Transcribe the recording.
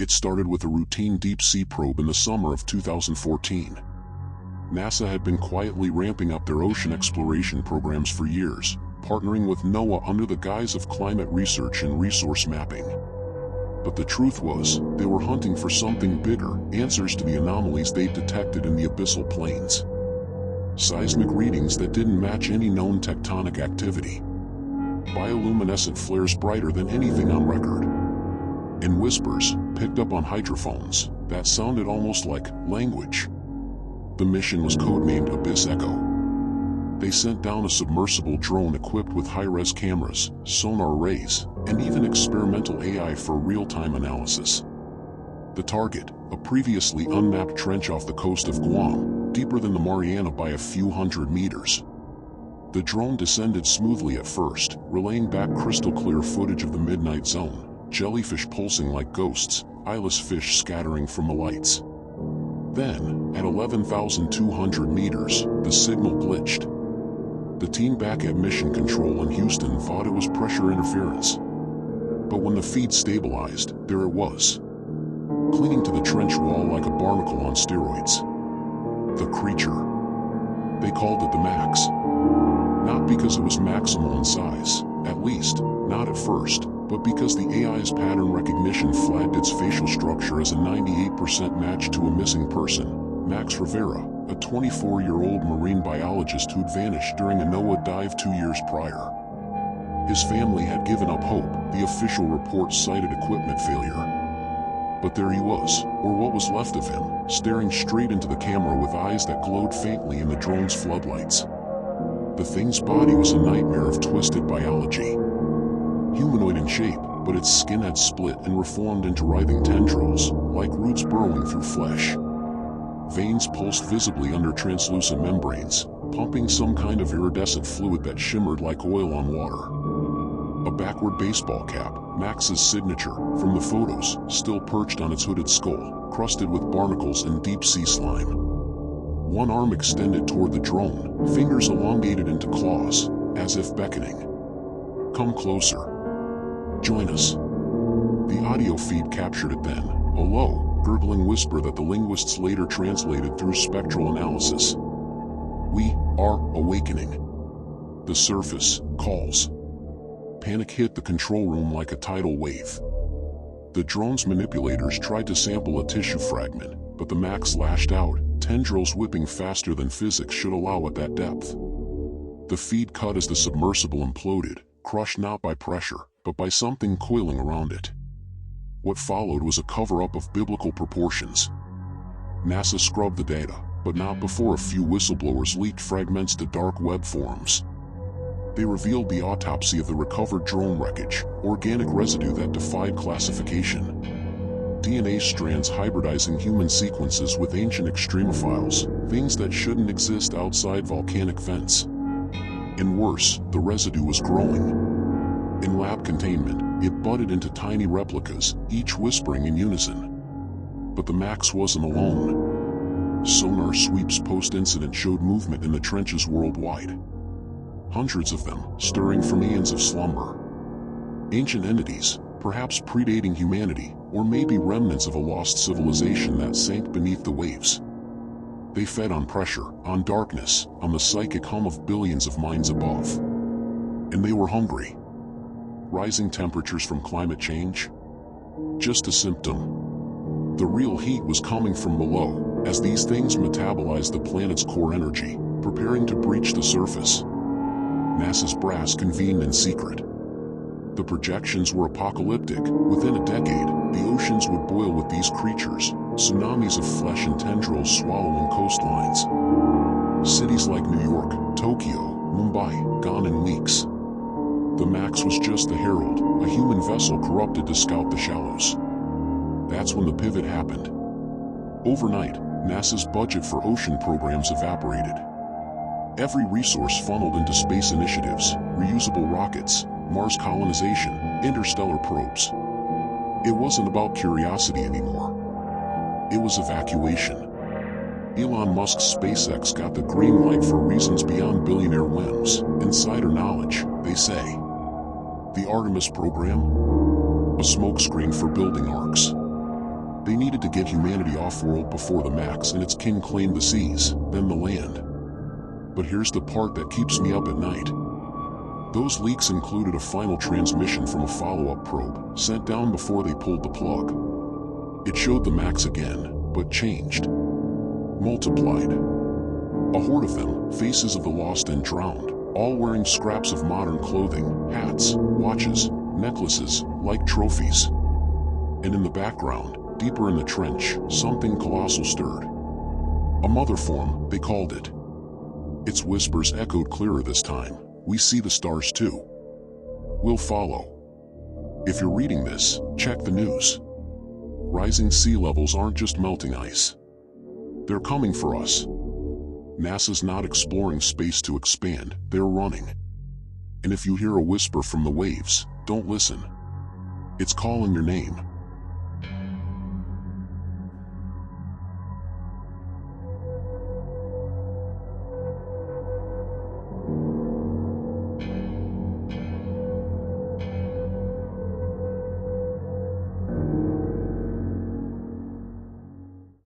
It started with a routine deep-sea probe in the summer of 2014. NASA had been quietly ramping up their ocean exploration programs for years, partnering with NOAA under the guise of climate research and resource mapping. But the truth was, they were hunting for something bigger, answers to the anomalies they detected in the abyssal plains. Seismic readings that didn't match any known tectonic activity. Bioluminescent flares brighter than anything on record. And whispers, picked up on hydrophones, that sounded almost like language. The mission was codenamed Abyss Echo. They sent down a submersible drone equipped with high-res cameras, sonar arrays, and even experimental AI for real-time analysis. The target, a previously unmapped trench off the coast of Guam, deeper than the Mariana by a few hundred meters. The drone descended smoothly at first, relaying back crystal-clear footage of the midnight zone, jellyfish pulsing like ghosts, eyeless fish scattering from the lights. Then, at 11,200 meters, the signal glitched. The team back at Mission Control in Houston thought it was pressure interference. But when the feed stabilized, there it was. Clinging to the trench wall like a barnacle on steroids. The creature. They called it the Max. Not because it was maximal in size, at least, not at first, but because the AI's pattern recognition flagged its facial structure as a 98% match to a missing person, Max Rivera, a 24-year-old marine biologist who'd vanished during a NOAA dive 2 years prior. His family had given up hope, the official report cited equipment failure. But there he was, or what was left of him, staring straight into the camera with eyes that glowed faintly in the drone's floodlights. The thing's body was a nightmare of twisted biology. Humanoid in shape, but its skin had split and reformed into writhing tendrils, like roots burrowing through flesh. Veins pulsed visibly under translucent membranes, pumping some kind of iridescent fluid that shimmered like oil on water. A backward baseball cap, Max's signature, from the photos, still perched on its hooded skull, crusted with barnacles and deep-sea slime. One arm extended toward the drone, fingers elongated into claws, as if beckoning. Come closer. Join us. The audio feed captured it then, a low, gurgling whisper that the linguists later translated through spectral analysis. We are awakening. The surface calls. Panic hit the control room like a tidal wave. The drone's manipulators tried to sample a tissue fragment, but the Max lashed out, tendrils whipping faster than physics should allow at that depth. The feed cut as the submersible imploded, crushed not by pressure, but by something coiling around it. What followed was a cover-up of biblical proportions. NASA scrubbed the data, but not before a few whistleblowers leaked fragments to dark web forums. They revealed the autopsy of the recovered drone wreckage, organic residue that defied classification. DNA strands hybridizing human sequences with ancient extremophiles, things that shouldn't exist outside volcanic vents. And worse, the residue was growing. In lab containment, it budded into tiny replicas, each whispering in unison. But the Max wasn't alone. Sonar sweeps post-incident showed movement in the trenches worldwide. Hundreds of them, stirring from eons of slumber. Ancient entities, perhaps predating humanity, or maybe remnants of a lost civilization that sank beneath the waves. They fed on pressure, on darkness, on the psychic hum of billions of minds above. And they were hungry. Rising temperatures from climate change? Just a symptom. The real heat was coming from below, as these things metabolized the planet's core energy, preparing to breach the surface. NASA's brass convened in secret. The projections were apocalyptic. Within a decade, the oceans would boil with these creatures, tsunamis of flesh and tendrils swallowing coastlines. Cities like New York, Tokyo, Mumbai, gone in weeks. The Max was just the herald, a human vessel corrupted to scout the shallows. That's when the pivot happened. Overnight, NASA's budget for ocean programs evaporated. Every resource funneled into space initiatives, reusable rockets, Mars colonization, interstellar probes. It wasn't about curiosity anymore. It was evacuation. Elon Musk's SpaceX got the green light for reasons beyond billionaire whims, insider knowledge, they say. The Artemis program? A smokescreen for building arcs. They needed to get humanity off-world before the Max and its kin claimed the seas, then the land. But here's the part that keeps me up at night. Those leaks included a final transmission from a follow-up probe, sent down before they pulled the plug. It showed the Max again, but changed. Multiplied. A horde of them, faces of the lost and drowned, all wearing scraps of modern clothing, hats, watches, necklaces, like trophies. And in the background, deeper in the trench, something colossal stirred. A mother form, they called it. Its whispers echoed clearer this time. We see the stars too. We'll follow. If you're reading this, check the news. Rising sea levels aren't just melting ice. They're coming for us. NASA's not exploring space to expand, they're running. And if you hear a whisper from the waves, don't listen. It's calling your name.